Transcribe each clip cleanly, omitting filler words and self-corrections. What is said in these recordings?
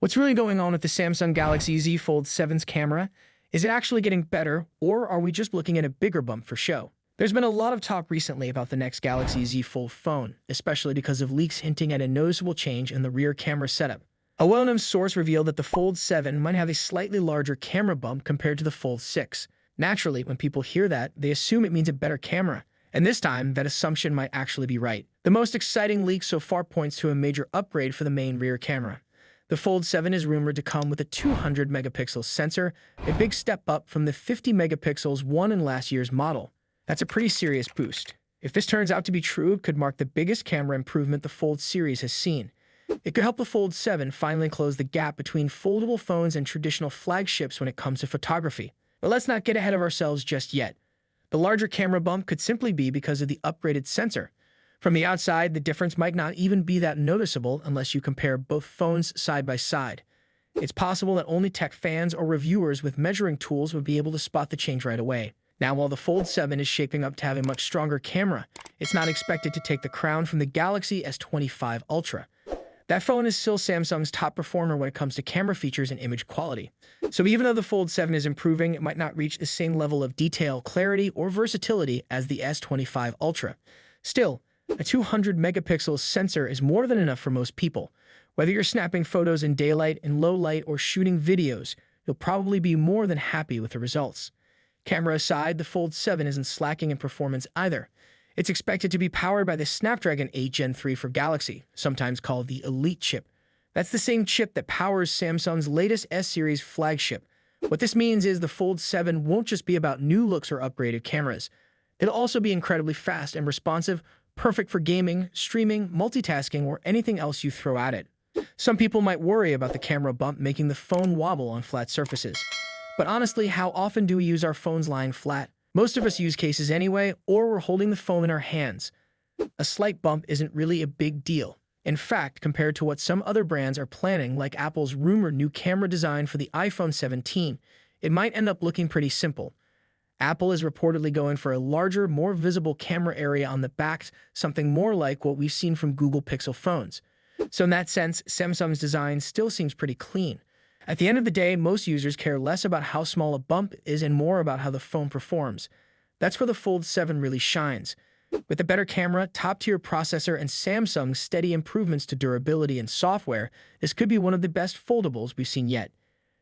What's really going on with the Samsung Galaxy Z Fold 7's camera? Is it actually getting better, or are we just looking at a bigger bump for show? There's been a lot of talk recently about the next Galaxy Z Fold phone, especially because of leaks hinting at a noticeable change in the rear camera setup. A well-known source revealed that the Fold 7 might have a slightly larger camera bump compared to the Fold 6. Naturally, when people hear that, they assume it means a better camera. And this time, that assumption might actually be right. The most exciting leak so far points to a major upgrade for the main rear camera. The Fold 7 is rumored to come with a 200 megapixel sensor, a big step up from the 50 megapixels won in last year's model. That's a pretty serious boost. If this turns out to be true, it could mark the biggest camera improvement the Fold series has seen. It could help the Fold 7 finally close the gap between foldable phones and traditional flagships when it comes to photography. But let's not get ahead of ourselves just yet. The larger camera bump could simply be because of the upgraded sensor. From the outside, the difference might not even be that noticeable unless you compare both phones side by side. It's possible that only tech fans or reviewers with measuring tools would be able to spot the change right away. Now, while the Fold 7 is shaping up to have a much stronger camera, it's not expected to take the crown from the Galaxy S25 Ultra. That phone is still Samsung's top performer when it comes to camera features and image quality. So even though the Fold 7 is improving, it might not reach the same level of detail, clarity, or versatility as the S25 Ultra. Still, a 200 megapixel sensor is more than enough for most people. Whether you're snapping photos in daylight, in low light, or shooting videos, you'll probably be more than happy with the results. Camera aside, the Fold 7 isn't slacking in performance either. It's expected to be powered by the Snapdragon 8 Gen 3 for Galaxy, sometimes called the Elite chip. That's the same chip that powers Samsung's latest S-series flagship. What this means is the Fold 7 won't just be about new looks or upgraded cameras. It'll also be incredibly fast and responsive, perfect for gaming, streaming, multitasking, or anything else you throw at it. Some people might worry about the camera bump making the phone wobble on flat surfaces. But honestly, how often do we use our phones lying flat? Most of us use cases anyway, or we're holding the phone in our hands. A slight bump isn't really a big deal. In fact, compared to what some other brands are planning, like Apple's rumored new camera design for the iPhone 17, it might end up looking pretty simple. Apple is reportedly going for a larger, more visible camera area on the back, something more like what we've seen from Google Pixel phones. So in that sense, Samsung's design still seems pretty clean. At the end of the day, most users care less about how small a bump is and more about how the phone performs. That's where the Fold 7 really shines. With a better camera, top-tier processor, and Samsung's steady improvements to durability and software, this could be one of the best foldables we've seen yet.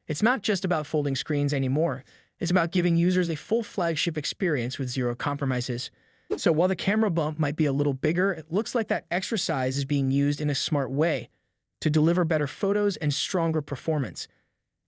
It's not just about folding screens anymore. It's about giving users a full flagship experience with zero compromises. So while the camera bump might be a little bigger, it looks like that extra size is being used in a smart way to deliver better photos and stronger performance.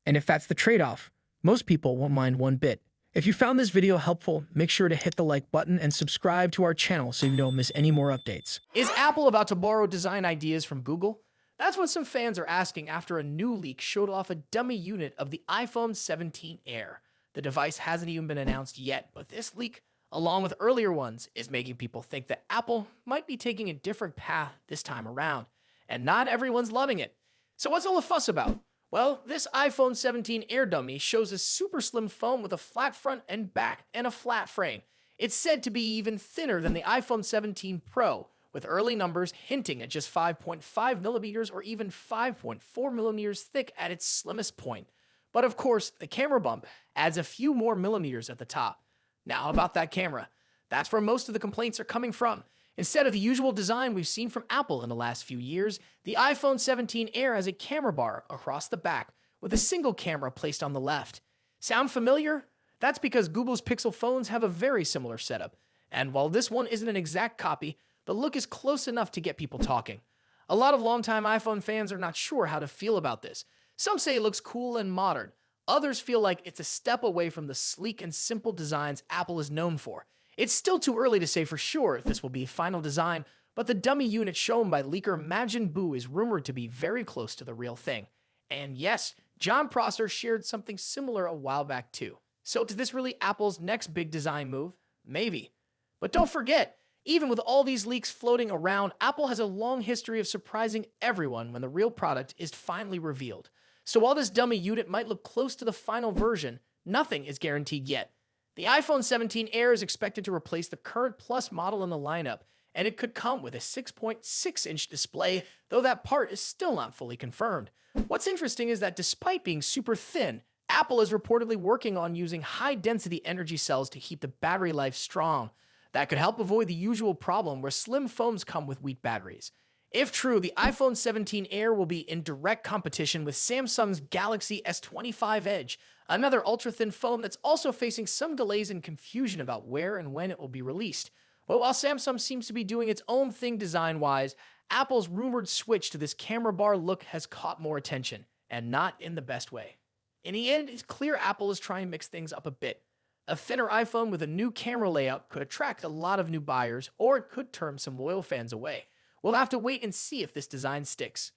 And if that's the trade-off, most people won't mind one bit. If you found this video helpful, make sure to hit the like button and subscribe to our channel so you don't miss any more updates. Is Apple about to borrow design ideas from Google? That's what some fans are asking after a new leak showed off a dummy unit of the iPhone 17 Air. The device hasn't even been announced yet, but this leak, along with earlier ones, is making people think that Apple might be taking a different path this time around. And not everyone's loving it. So what's all the fuss about? Well, this iPhone 17 Air dummy shows a super slim phone with a flat front and back and a flat frame. It's said to be even thinner than the iPhone 17 Pro, with early numbers hinting at just 5.5 millimeters or even 5.4 millimeters thick at its slimmest point. But of course, the camera bump adds a few more millimeters at the top. Now about that camera. That's where most of the complaints are coming from. Instead of the usual design we've seen from Apple in the last few years, the iPhone 17 Air has a camera bar across the back with a single camera placed on the left. Sound familiar? That's because Google's Pixel phones have a very similar setup. And while this one isn't an exact copy, the look is close enough to get people talking. A lot of longtime iPhone fans are not sure how to feel about this. Some say it looks cool and modern. Others feel like it's a step away from the sleek and simple designs Apple is known for. It's still too early to say for sure if this will be a final design, but the dummy unit shown by leaker Majin Buu is rumored to be very close to the real thing. And yes, John Prosser shared something similar a while back too. So is this really Apple's next big design move? Maybe. But don't forget, even with all these leaks floating around, Apple has a long history of surprising everyone when the real product is finally revealed. So while this dummy unit might look close to the final version, nothing is guaranteed yet. The iPhone 17 Air is expected to replace the current Plus model in the lineup, and it could come with a 6.6-inch display, though that part is still not fully confirmed. What's interesting is that despite being super thin, Apple is reportedly working on using high-density energy cells to keep the battery life strong. That could help avoid the usual problem where slim phones come with weak batteries. If true, the iPhone 17 Air will be in direct competition with Samsung's Galaxy S25 Edge, another ultra-thin phone that's also facing some delays and confusion about where and when it will be released. But while Samsung seems to be doing its own thing design-wise, Apple's rumored switch to this camera bar look has caught more attention, and not in the best way. In the end, it's clear Apple is trying to mix things up a bit. A thinner iPhone with a new camera layout could attract a lot of new buyers, or it could turn some loyal fans away. We'll have to wait and see if this design sticks.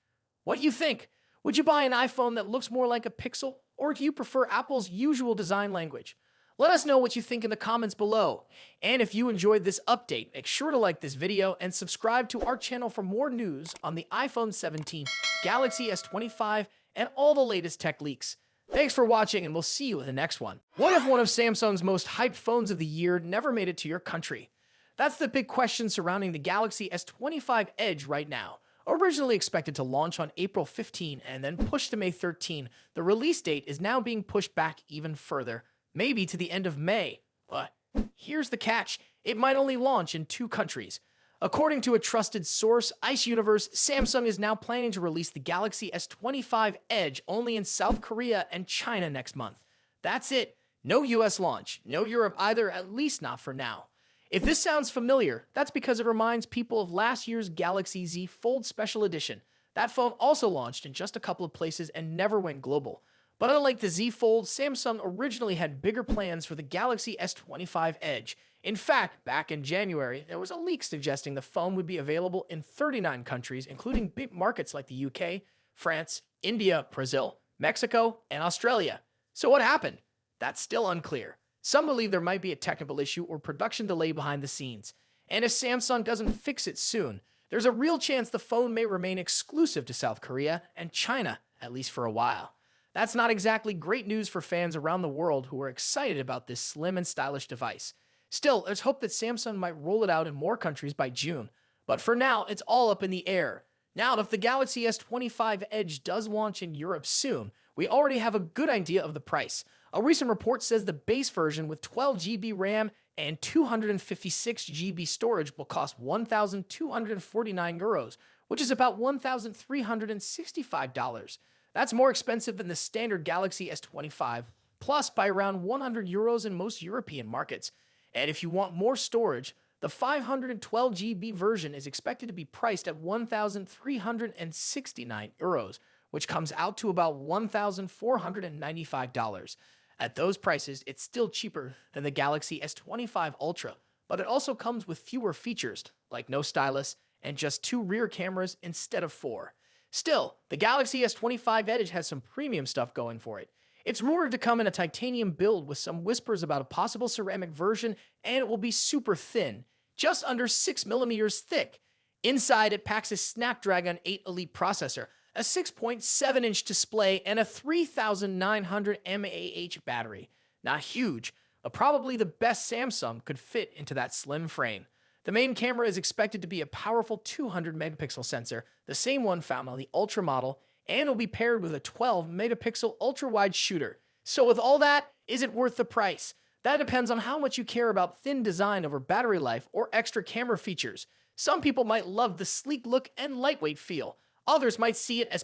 What do you think? Would you buy an iPhone that looks more like a Pixel, or do you prefer Apple's usual design language? Let us know what you think in the comments below. And if you enjoyed this update, make sure to like this video and subscribe to our channel for more news on the iPhone 17, Galaxy S25, and all the latest tech leaks. Thanks for watching, and we'll see you in the next one. What if one of Samsung's most hyped phones of the year never made it to your country? That's the big question surrounding the Galaxy S25 Edge right now. Originally expected to launch on April 15 and then pushed to May 13, the release date is now being pushed back even further, maybe to the end of May. But here's the catch, it might only launch in 2 countries. According to a trusted source, Ice Universe, Samsung is now planning to release the Galaxy S25 Edge only in South Korea and China next month. That's it. No US launch, no Europe either, at least not for now. If this sounds familiar, that's because it reminds people of last year's Galaxy Z Fold Special Edition. That phone also launched in just a couple of places and never went global. But unlike the Z Fold, Samsung originally had bigger plans for the Galaxy S25 Edge. In fact, back in January, there was a leak suggesting the phone would be available in 39 countries, including big markets like the UK, France, India, Brazil, Mexico, and Australia. So what happened? That's still unclear. Some believe there might be a technical issue or production delay behind the scenes. And if Samsung doesn't fix it soon, there's a real chance the phone may remain exclusive to South Korea and China, at least for a while. That's not exactly great news for fans around the world who are excited about this slim and stylish device. Still, there's hope that Samsung might roll it out in more countries by June. But for now, it's all up in the air. Now, if the Galaxy S25 Edge does launch in Europe soon, we already have a good idea of the price. A recent report says the base version with 12 GB RAM and 256 GB storage will cost €1,249, which is about $1,365. That's more expensive than the standard Galaxy S25, plus by around €100 in most European markets. And if you want more storage, the 512 GB version is expected to be priced at €1,369, which comes out to about $1,495. At those prices, it's still cheaper than the Galaxy S25 Ultra, but it also comes with fewer features, like no stylus and just 2 rear cameras instead of 4. Still, the Galaxy S25 Edge has some premium stuff going for it. It's rumored to come in a titanium build with some whispers about a possible ceramic version, and it will be super thin, just under 6mm thick. Inside, it packs a Snapdragon 8 Elite processor, a 6.7-inch display, and a 3,900 mAh battery. Not huge, but probably the best Samsung could fit into that slim frame. The main camera is expected to be a powerful 200-megapixel sensor, the same one found on the Ultra model, and will be paired with a 12-megapixel ultra-wide shooter. So with all that, is it worth the price? That depends on how much you care about thin design over battery life or extra camera features. Some people might love the sleek look and lightweight feel. Others might see it as